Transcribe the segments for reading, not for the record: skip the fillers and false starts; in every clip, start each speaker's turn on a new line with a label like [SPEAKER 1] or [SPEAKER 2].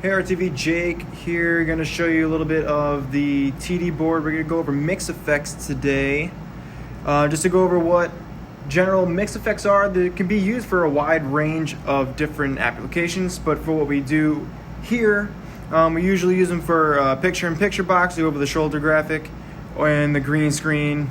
[SPEAKER 1] Hey RTV, Jake here, going to show you a little bit of the TD board. We're going to go over mix effects today. Just to go over what general mix effects are that can be used for a wide range of different applications, but for what we do here, we usually use them for picture-in-picture box, the over-the-shoulder graphic, and the green screen,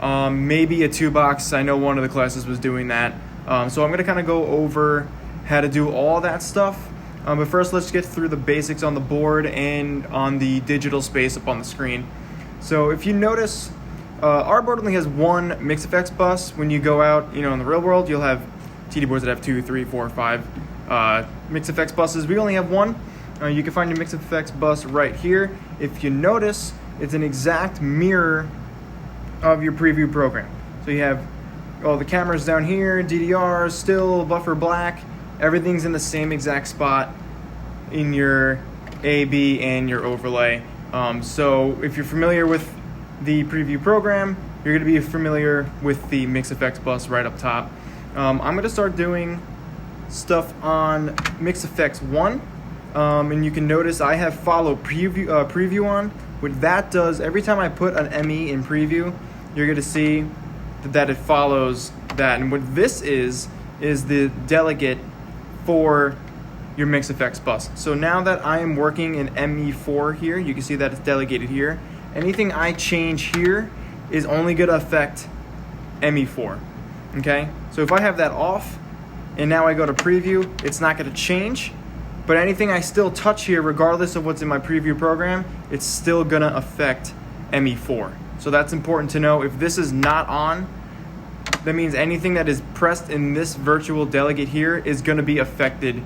[SPEAKER 1] maybe a 2-box. I know one of the classes was doing that. So I'm going to kind of go over how to do all that stuff. But first, let's get through the basics on the board and on the digital space up on the screen. So if you notice, our board only has one mix effects bus. When you go out, in the real world, you'll have TD boards that have 2, 3, 4, 5 mix effects buses. We only have one. You can find your mix effects bus right here. If you notice, it's an exact mirror of your preview program. So you have all the cameras down here, DDR, still, buffer black. Everything's in the same exact spot in your A/B and your overlay. So if you're familiar with the preview program, you're going to be familiar with the mix effects bus right up top. I'm going to start doing stuff on mix effects 1, and you can notice I have follow preview on. What that does, every time I put an ME in preview, you're going to see that it follows that. And what this is the delegate for your mix effects bus. So now that I am working in ME4 here, you can see that it's delegated here. Anything I change here is only going to affect ME4. Okay? So if I have that off and now I go to preview, it's not going to change. But anything I still touch here, regardless of what's in my preview program, it's still going to affect ME4. So that's important to know. If this is not on, that means anything that is pressed in this virtual delegate here is going to be affected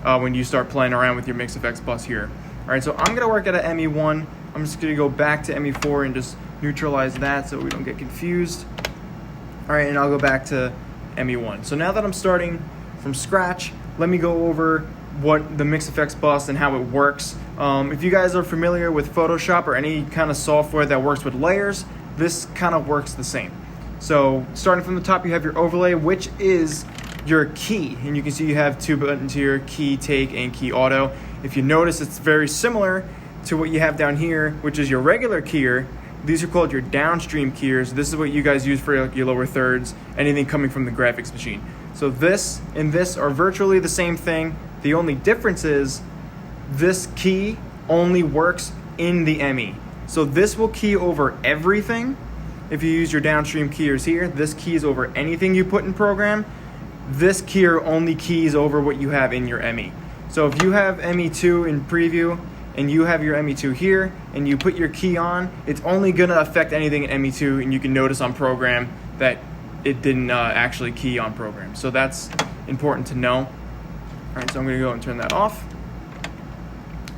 [SPEAKER 1] when you start playing around with your mix effects bus here. All right, so I'm going to work at a ME1. I'm just going to go back to ME4 and just neutralize that so we don't get confused. All right, and I'll go back to ME1. So now that I'm starting from scratch, let me go over what the mix effects bus and how it works. If you guys are familiar with Photoshop or any kind of software that works with layers, this kind of works the same. So starting from the top, you have your overlay, which is your key. And you can see you have 2 buttons here, key take and key auto. If you notice, it's very similar to what you have down here, which is your regular keyer. These are called your downstream keyers. This is what you guys use for your lower thirds, anything coming from the graphics machine. So this and this are virtually the same thing. The only difference is this key only works in the ME. So this will key over everything. If you use your downstream keyers here, this keys over anything you put in program. This keyer only keys over what you have in your ME. So if you have ME2 in preview and you have your ME2 here and you put your key on, it's only going to affect anything in ME2, and you can notice on program that it didn't actually key on program. So that's important to know. All right, so I'm going to go and turn that off.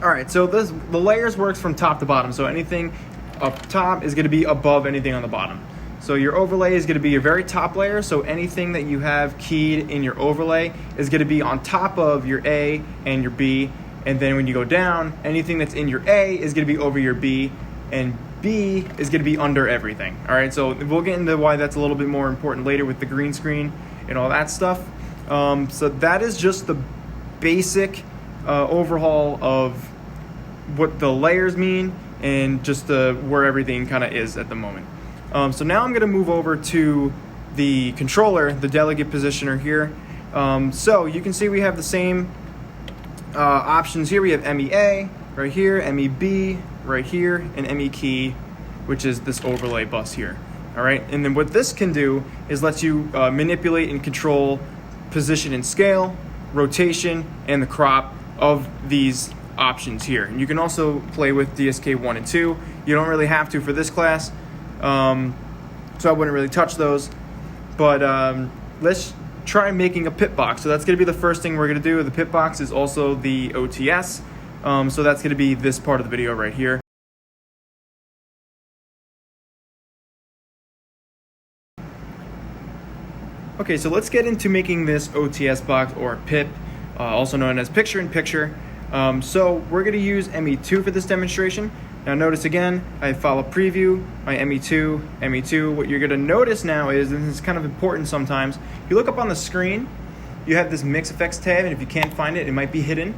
[SPEAKER 1] All right, so the layers works from top to bottom. So anything up top is going to be above anything on the bottom. So your overlay is going to be your very top layer. So anything that you have keyed in your overlay is going to be on top of your A and your B. And then when you go down, anything that's in your A is going to be over your B, and B is going to be under everything. All right, so we'll get into why that's a little bit more important later with the green screen and all that stuff. So that is just the basic overhaul of what the layers mean and just where everything kind of is at the moment. So now I'm going to move over to the controller, the delegate positioner here. So you can see we have the same options here. We have MEA right here, MEB right here, and ME key, which is this overlay bus here. All right, and then what this can do is let you manipulate and control position and scale, rotation, and the crop of these options here. And you can also play with DSK 1 and 2. You don't really have to for this class, so I wouldn't really touch those. But let's try making a PIP box. So that's going to be the first thing we're going to do. The PIP box is also the OTS, so that's going to be this part of the video right here. Okay, so let's get into making this OTS box, or PIP, also known as picture-in-picture. So we're going to use ME2 for this demonstration. Now notice again, I follow preview, my ME2. What you're going to notice now is, and this is kind of important sometimes, you look up on the screen, you have this mix effects tab, and if you can't find it, it might be hidden.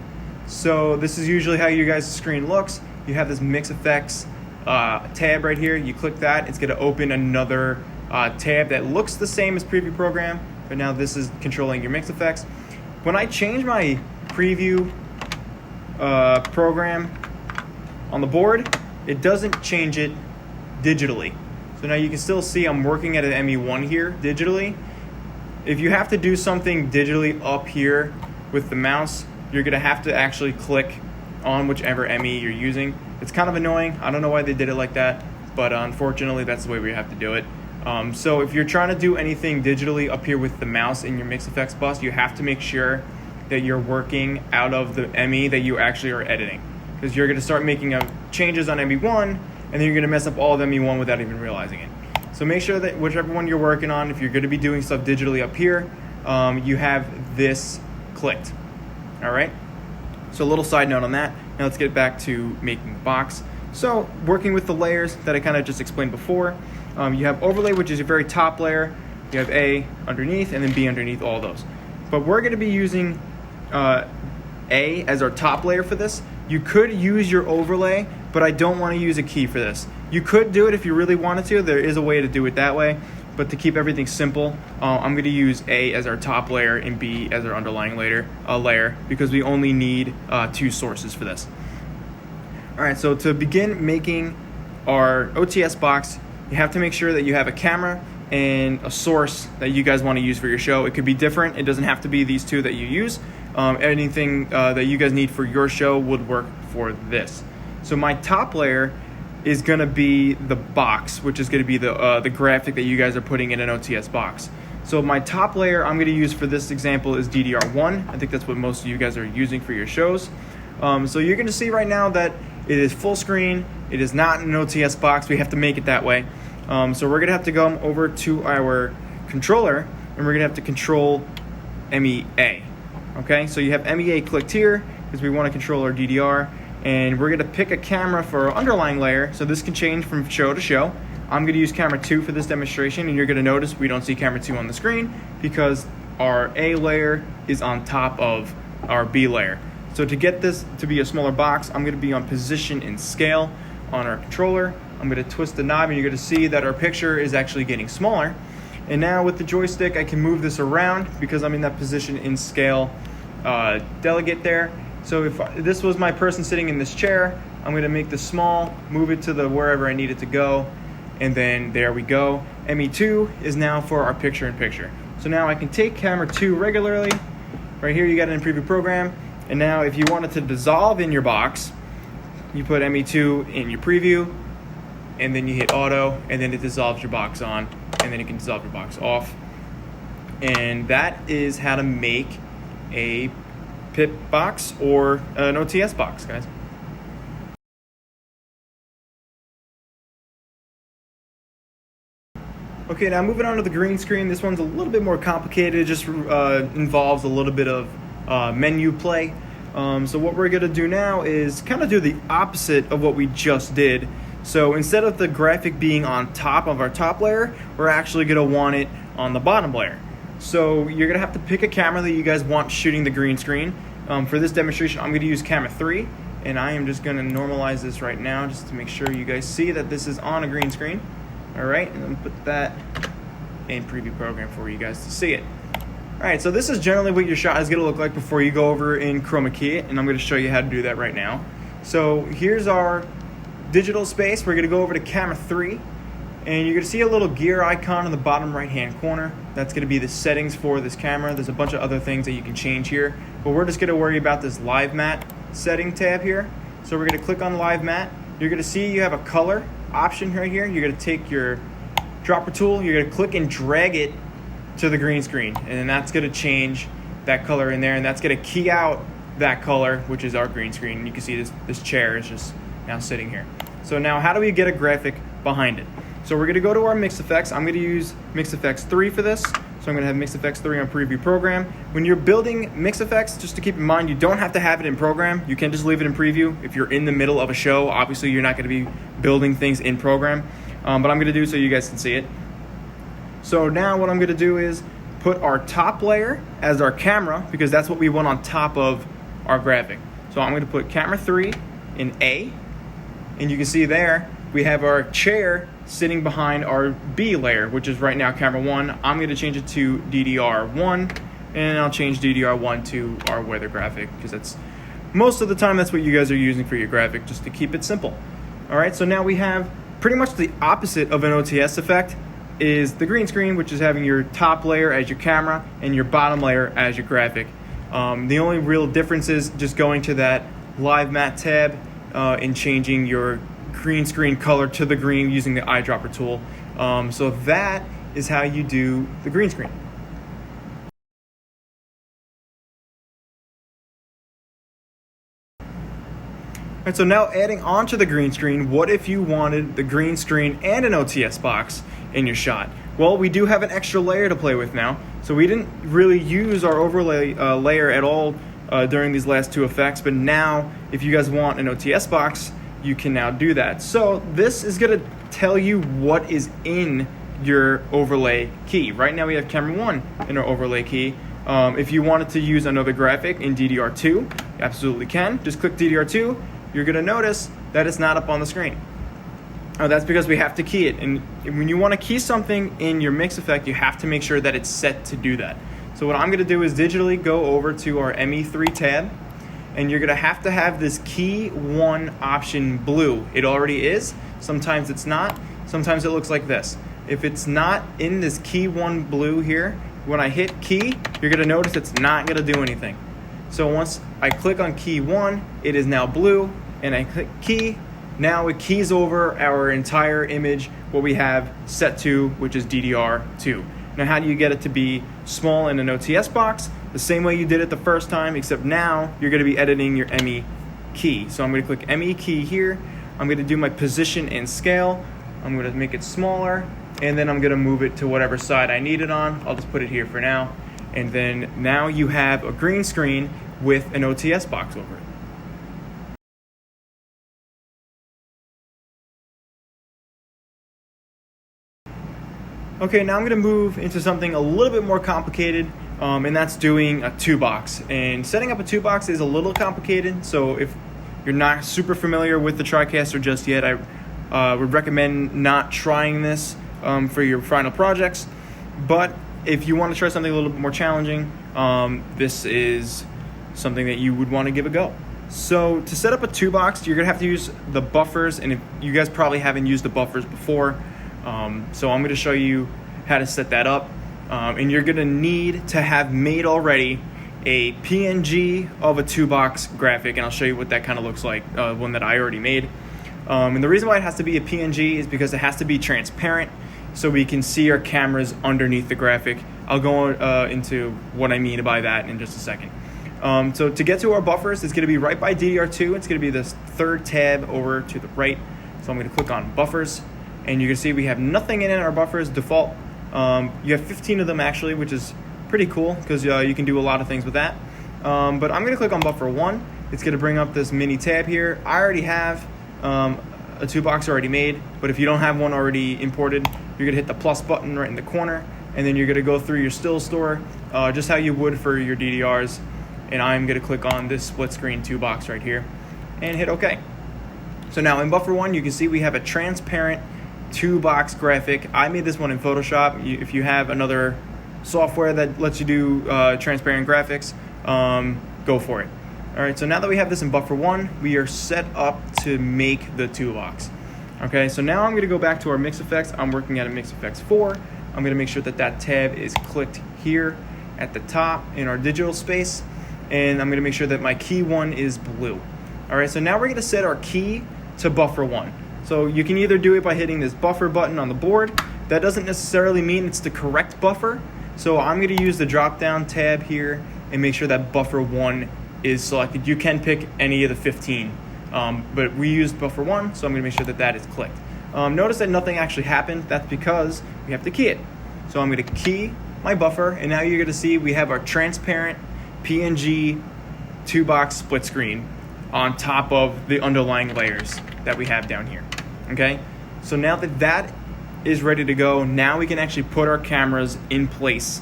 [SPEAKER 1] So this is usually how you guys' screen looks. You have this mix effects tab right here. You click that, it's going to open another tab that looks the same as preview program, but now this is controlling your mix effects. When I change my preview program on the board, it doesn't change it digitally. So now you can still see I'm working at an ME1 here digitally. If you have to do something digitally up here with the mouse, you're gonna have to actually click on whichever ME you're using. It's kind of annoying. I don't know why they did it like that, but unfortunately that's the way we have to do it. So if you're trying to do anything digitally up here with the mouse in your Mix Effects bus, you have to make sure that you're working out of the ME that you actually are editing, because you're gonna start making changes on ME1, and then you're gonna mess up all of ME1 without even realizing it. So make sure that whichever one you're working on, if you're gonna be doing stuff digitally up here, you have this clicked. All right, so a little side note on that. Now let's get back to making the box. So working with the layers that I kind of just explained before, you have overlay, which is your very top layer. You have A underneath and then B underneath all those. But we're gonna be using A as our top layer for this. You could use your overlay, but I don't wanna use a key for this. You could do it if you really wanted to. There is a way to do it that way. But to keep everything simple, I'm going to use A as our top layer and B as our underlying layer, because we only need 2 sources for this. All right, so to begin making our OTS box, you have to make sure that you have a camera and a source that you guys want to use for your show. It could be different. It doesn't have to be these 2 that you use. Anything that you guys need for your show would work for this. So my top layer is going to be the box, which is going to be the graphic that you guys are putting in an OTS box. So my top layer I'm going to use for this example is DDR1. I think that's what most of you guys are using for your shows. So you're going to see right now that it is full screen. It is not an OTS box. We have to make it that way. So we're going to have to go over to our controller, and we're going to have to control MEA. Okay, so you have MEA clicked here because we want to control our DDR. And we're gonna pick a camera for our underlying layer, so this can change from show to show. I'm gonna use camera 2 for this demonstration, and you're gonna notice we don't see camera 2 on the screen because our A layer is on top of our B layer. So to get this to be a smaller box, I'm gonna be on position and scale on our controller. I'm gonna twist the knob, and you're gonna see that our picture is actually getting smaller. And now with the joystick, I can move this around because I'm in that position and scale delegate there. So if this was my person sitting in this chair, I'm going to make this small, move it to the wherever I need it to go, and then there we go. ME2 is now for our picture-in-picture. So now I can take camera 2 regularly. Right here you got it in preview program. And now if you wanted to dissolve in your box, you put ME2 in your preview, and then you hit auto, and then it dissolves your box on, and then you can dissolve your box off. And that is how to make a PIP box or an OTS box, guys. Okay, now moving on to the green screen. This one's a little bit more complicated. It just involves a little bit of menu play. So what we're gonna do now is kind of do the opposite of what we just did. So instead of the graphic being on top of our top layer, we're actually gonna want it on the bottom layer. So you're gonna have to pick a camera that you guys want shooting the green screen. For this demonstration, I'm gonna use camera 3, and I am just gonna normalize this right now just to make sure you guys see that this is on a green screen. All right, and then put that in preview program for you guys to see it. All right, so this is generally what your shot is gonna look like before you go over in chroma key it, and I'm gonna show you how to do that right now. So here's our digital space. We're gonna go over to camera 3, and you're gonna see a little gear icon in the bottom right hand corner. That's gonna be the settings for this camera. There's a bunch of other things that you can change here, but we're just gonna worry about this live matte setting tab here. So we're gonna click on live matte. You're gonna see you have a color option right here. You're gonna take your dropper tool, you're gonna click and drag it to the green screen, and then that's gonna change that color in there, and that's gonna key out that color, which is our green screen. And you can see this chair is just now sitting here. So now how do we get a graphic behind it? So we're gonna go to our Mix Effects. I'm gonna use Mix Effects 3 for this. So I'm gonna have Mix Effects 3 on preview program. When you're building Mix Effects, just to keep in mind, you don't have to have it in program. You can just leave it in preview. If you're in the middle of a show, obviously you're not gonna be building things in program, but I'm gonna do so you guys can see it. So now what I'm gonna do is put our top layer as our camera, because that's what we want on top of our graphic. So I'm going to put camera 3 in A, and you can see there we have our chair sitting behind our B layer, which is right now camera 1. I'm going to change it to DDR1, and I'll change DDR1 to our weather graphic, because that's most of the time that's what you guys are using for your graphic, just to keep it simple. All right, so now we have pretty much the opposite of an OTS effect is the green screen, which is having your top layer as your camera and your bottom layer as your graphic. The only real difference is just going to that live matte tab and changing your green screen color to the green using the eyedropper tool. So that is how you do the green screen. All right, so now adding on to the green screen, what if you wanted the green screen and an OTS box in your shot? Well, we do have an extra layer to play with now. So we didn't really use our overlay layer at all during these last two effects, but now if you guys want an OTS box, you can now do that. So this is gonna tell you what is in your overlay key. Right now we have camera 1 in our overlay key. If you wanted to use another graphic in DDR2, you absolutely can. Just click DDR2. You're gonna notice that it's not up on the screen. That's because we have to key it. And when you wanna key something in your mix effect, you have to make sure that it's set to do that. So what I'm gonna do is digitally go over to our ME3 tab, and you're gonna have to have this key 1 option blue. It already is, sometimes it's not, sometimes it looks like this. If it's not in this key 1 blue here, when I hit key, you're gonna notice it's not gonna do anything. So once I click on key 1, it is now blue, and I click key, now it keys over our entire image, what we have set to, which is DDR2. Now how do you get it to be small in an OTS box? The same way you did it the first time, except now you're gonna be editing your ME key. So I'm gonna click ME key here, I'm gonna do my position and scale, I'm gonna make it smaller, and then I'm gonna move it to whatever side I need it on. I'll just put it here for now. And then now you have a green screen with an OTS box over it. Okay, now I'm gonna move into something a little bit more complicated, and that's doing a 2-box. And setting up a 2-box is a little complicated, so if you're not super familiar with the Tricaster just yet, I would recommend not trying this for your final projects. But if you want to try something a little bit more challenging, this is something that you would want to give a go. So to set up a 2-box, you're gonna have to use the buffers, and if you guys probably haven't used the buffers before, so I'm gonna show you how to set that up. And you're gonna need to have made already a PNG of a 2-box graphic, and I'll show you what that kind of looks like, one that I already made. And the reason why it has to be a PNG is because it has to be transparent, so we can see our cameras underneath the graphic. I'll go into what I mean by that in just a second. So to get to our buffers, it's gonna be right by DDR2. It's gonna be this 3rd tab over to the right. So I'm gonna click on buffers, and you can see we have nothing in our buffers default. You have 15 of them actually, which is pretty cool because you can do a lot of things with that. But I'm gonna click on buffer 1. It's gonna bring up this mini tab here. I already have a 2-box already made, but if you don't have one already imported, you're gonna hit the plus button right in the corner, and then you're gonna go through your still store, just how you would for your DDRs. And I'm gonna click on this split screen 2-box right here and hit OK. So now in buffer 1, you can see we have a transparent 2-box graphic. I made this one in Photoshop. If you have another software that lets you do transparent graphics, go for it. All right, so now that we have this in buffer 1, we are set up to make the 2-box. Okay, so now I'm gonna go back to our mix effects. I'm working at a mix effects 4. I'm gonna make sure that that tab is clicked here at the top in our digital space, and I'm gonna make sure that my key 1 is blue. All right, so now we're gonna set our key to buffer 1. So you can either do it by hitting this buffer button on the board. That doesn't necessarily mean it's the correct buffer. So I'm gonna use the drop down tab here and make sure that buffer 1 is selected. You can pick any of the 15, but we used buffer 1, so I'm gonna make sure that that is clicked. Notice that nothing actually happened. That's because we have to key it. So I'm gonna key my buffer, and now you're gonna see we have our transparent PNG 2-box split screen on top of the underlying layers that we have down here, okay? So now that that is ready to go, now we can actually put our cameras in place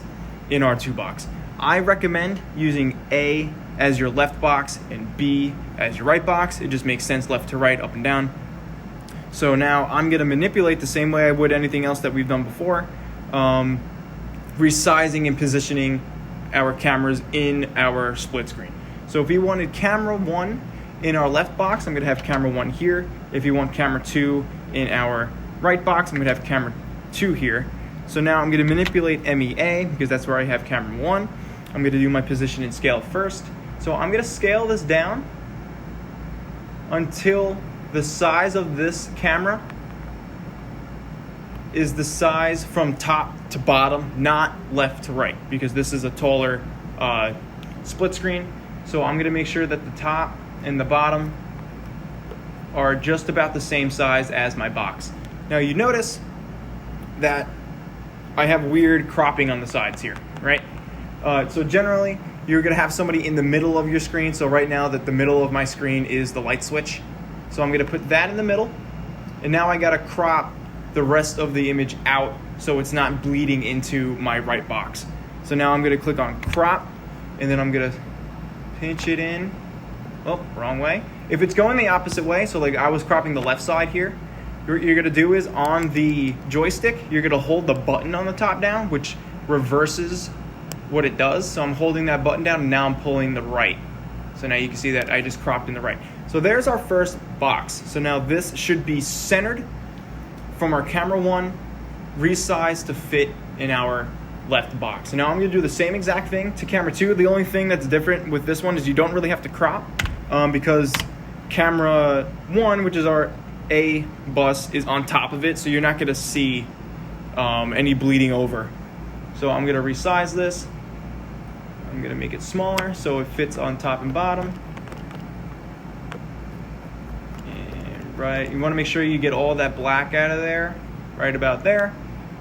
[SPEAKER 1] in our 2-box. I recommend using A as your left box and B as your right box. It just makes sense left to right, up and down. So now I'm going to manipulate the same way I would anything else that we've done before, resizing and positioning our cameras in our split screen. So if we wanted camera 1 in our left box, I'm going to have camera 1 here. If you want camera 2 in our right box, I'm going to have camera 2 here. So now I'm going to manipulate MEA because that's where I have camera 1. I'm going to do my position and scale first. So I'm going to scale this down until the size of this camera is the size from top to bottom, not left to right, because this is a taller split screen. So I'm going to make sure that the top and the bottom are just about the same size as my box. Now you notice that I have weird cropping on the sides here, right? So generally you're going to have somebody in the middle of your screen. So right now that the middle of my screen is the light switch. So I'm going to put that in the middle, and now I got to crop the rest of the image out so it's not bleeding into my right box. So now I'm going to click on crop, and then I'm going to pinch it in. Oh, wrong way. If it's going the opposite way, so like I was cropping the left side here, what you're going to do is on the joystick, you're going to hold the button on the top down, which reverses what it does. So I'm holding that button down, and now I'm pulling the right. So now you can see that I just cropped in the right. So there's our first box. So now this should be centered from our camera 1, resized to fit in our left box. So now I'm going to do the same exact thing to camera 2. The only thing that's different with this one is you don't really have to crop because camera 1, which is our A bus, is on top of it, so you're not going to see any bleeding over. So I'm going to resize this. I'm going to make it smaller so it fits on top and bottom. And right, you want to make sure you get all that black out of there, right about there.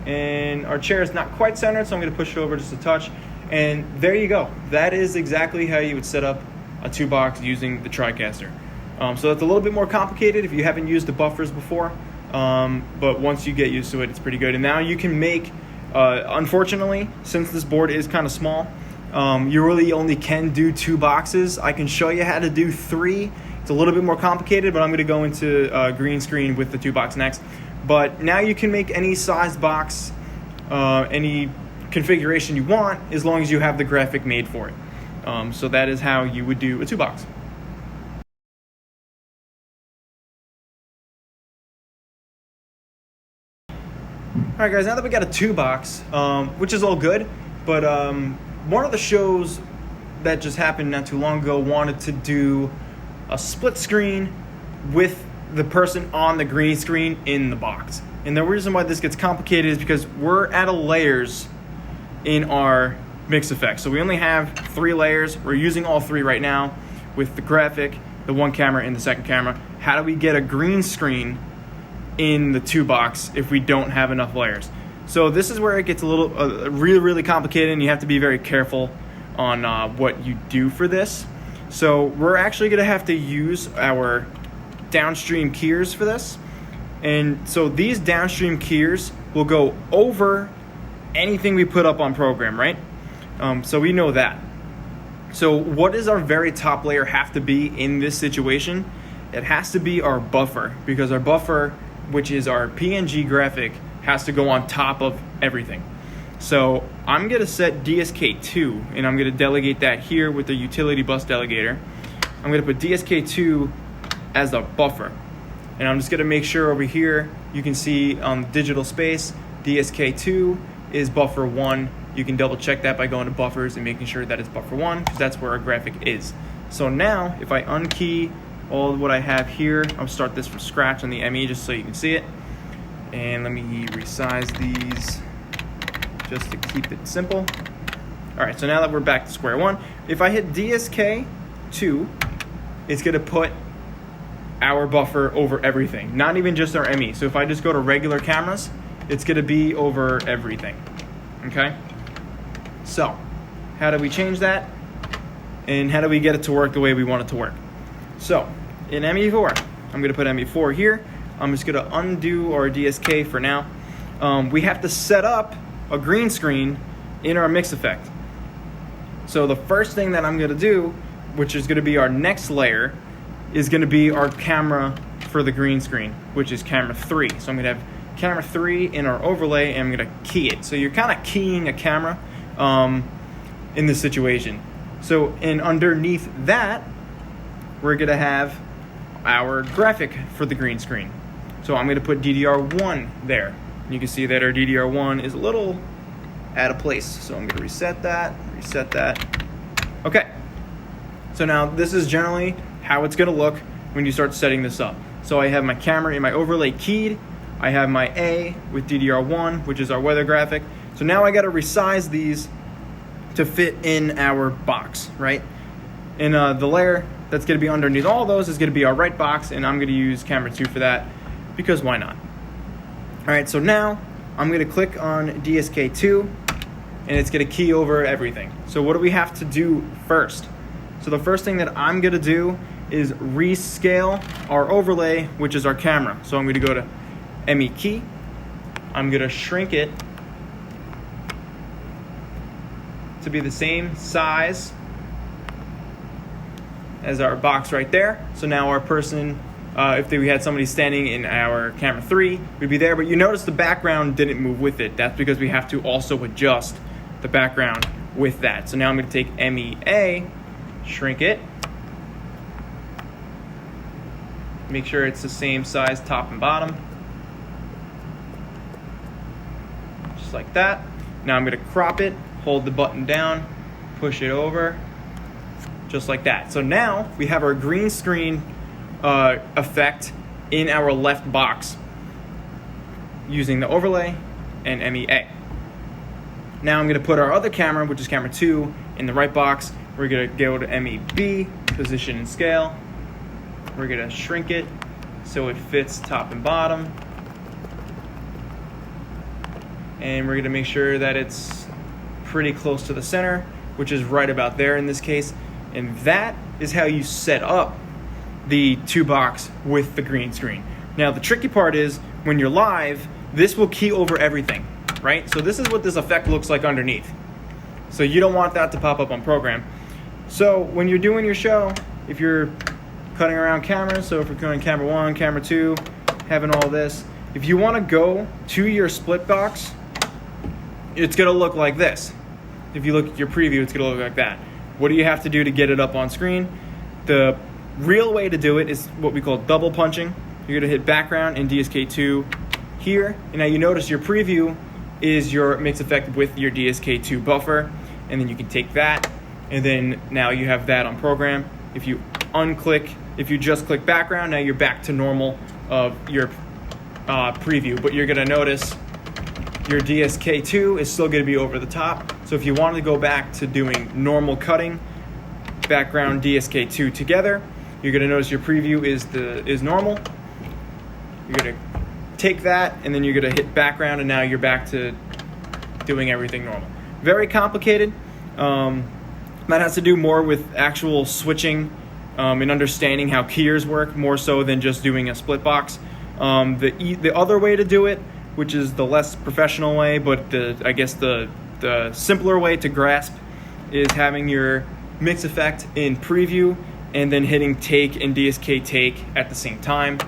[SPEAKER 1] And our chair is not quite centered, so I'm going to push it over just a touch. And there you go. That is exactly how you would set up a 2-box using the Tricaster. So that's a little bit more complicated if you haven't used the buffers before. But once you get used to it, it's pretty good. And now you can make, unfortunately, since this board is kind of small, you really only can do 2 boxes. I can show you how to do 3. It's a little bit more complicated, but I'm going to go into green screen with the 2-box next. But now you can make any size box, any configuration you want, as long as you have the graphic made for it. So that is how you would do a 2-box. All right, guys, now that we got a 2-box, which is all good, but one of the shows that just happened not too long ago wanted to do a split screen with the person on the green screen in the box. And the reason why this gets complicated is because we're out of layers in our mix effects. So we only have 3 layers. We're using all 3 right now with the graphic, the 1 camera, and the 2nd camera. How do we get a green screen in the 2-box if we don't have enough layers? So this is where it gets a little really complicated, and you have to be very careful on what you do for this. So we're actually going to have to use our downstream keys for this. And so these downstream keys will go over anything we put up on program, right? So we know that. So what does our very top layer have to be in this situation? It has to be our buffer, because our buffer, which is our PNG graphic, has to go on top of everything. So I'm going to set DSK2, and I'm going to delegate that here with the utility bus delegator. I'm going to put DSK2 as a buffer. And I'm just going to make sure over here, you can see on the digital space, DSK2 is buffer 1. You can double check that by going to buffers and making sure that it's buffer 1, because that's where our graphic is. So now, if I unkey all what I have here, I'll start this from scratch on the ME just so you can see it. And let me resize these just to keep it simple. All right, so now that we're back to square one, if I hit DSK2, it's gonna put our buffer over everything, not even just our ME. So if I just go to regular cameras, it's gonna be over everything, okay? So, how do we change that? And how do we get it to work the way we want it to work? So, in ME4, I'm gonna put ME4 here. I'm just gonna undo our DSK for now. We have to set up a green screen in our mix effect. So the first thing that I'm gonna do which is going to be our next layer, is going to be our camera for the green screen, which is camera 3. So I'm going to have camera 3 in our overlay, and I'm going to key it. So you're kind of keying a camera in this situation. So, and underneath that, we're going to have our graphic for the green screen. So I'm going to put DDR1 there. You can see that our DDR1 is a little out of place. So I'm going to reset that. Okay. So now this is generally how it's going to look when you start setting this up. So I have my camera in my overlay keyed. I have my A with DDR1, which is our weather graphic. So now I got to resize these to fit in our box, right? And the layer that's going to be underneath all those is going to be our right box, and I'm going to use camera 2 for that because why not? All right, so now I'm going to click on DSK2, and it's going to key over everything. So what do we have to do first? So the first thing that I'm going to do is rescale our overlay, which is our camera. So I'm going to go to ME key. I'm going to shrink it to be the same size as our box right there. So now our person, if we had somebody standing in our camera 3, we'd be there. But you notice the background didn't move with it. That's because we have to also adjust the background with that. So now I'm going to take MEA, shrink it, make sure it's the same size top and bottom, just like that. Now I'm going to crop it, hold the button down, push it over, just like that. So now we have our green screen effect in our left box using the overlay and MEA. Now I'm going to put our other camera, which is camera 2, in the right box. We're going to go to MEB, position and scale. We're going to shrink it so it fits top and bottom. And we're going to make sure that it's pretty close to the center, which is right about there in this case. And that is how you set up the 2 box with the green screen. Now the tricky part is when you're live, this will key over everything, right? So this is what this effect looks like underneath. So you don't want that to pop up on program. So when you're doing your show, if you're cutting around cameras, so if we're going camera 1, camera 2, having all this, if you want to go to your split box, it's going to look like this. If you look at your preview, it's going to look like that. What do you have to do to get it up on screen? The real way to do it is what we call double punching. You're going to hit background in DSK2 here. And now you notice your preview is your mix effect with your DSK2 buffer. And then you can take that, and then now you have that on program. If you unclick, if you just click background, now you're back to normal of your preview. But you're going to notice your DSK2 is still going to be over the top. So if you want to go back to doing normal cutting, background DSK2 together, you're going to notice your preview is normal. You're going to take that, and then you're going to hit background, and now you're back to doing everything normal. Very complicated. That has to do more with actual switching and understanding how keyers work, more so than just doing a split box. The other way to do it, which is the less professional way, but I guess the simpler way to grasp, is having your mix effect in preview and then hitting take and DSK take at the same time.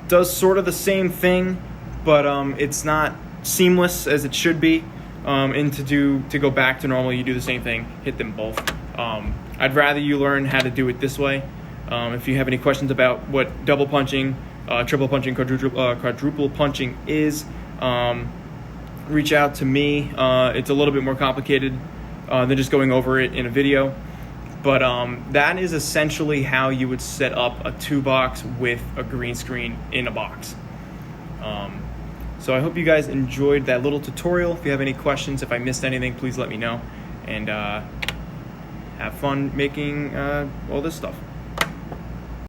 [SPEAKER 1] Does sort of the same thing, but it's not seamless as it should be. And to go back to normal, you do the same thing, hit them both. I'd rather you learn how to do it this way. If you have any questions about what double punching, triple punching, quadruple punching is, reach out to me. It's a little bit more complicated than just going over it in a video. But that is essentially how you would set up a 2-box with a green screen in a box. So I hope you guys enjoyed that little tutorial. If you have any questions, if I missed anything, please let me know. And have fun making all this stuff.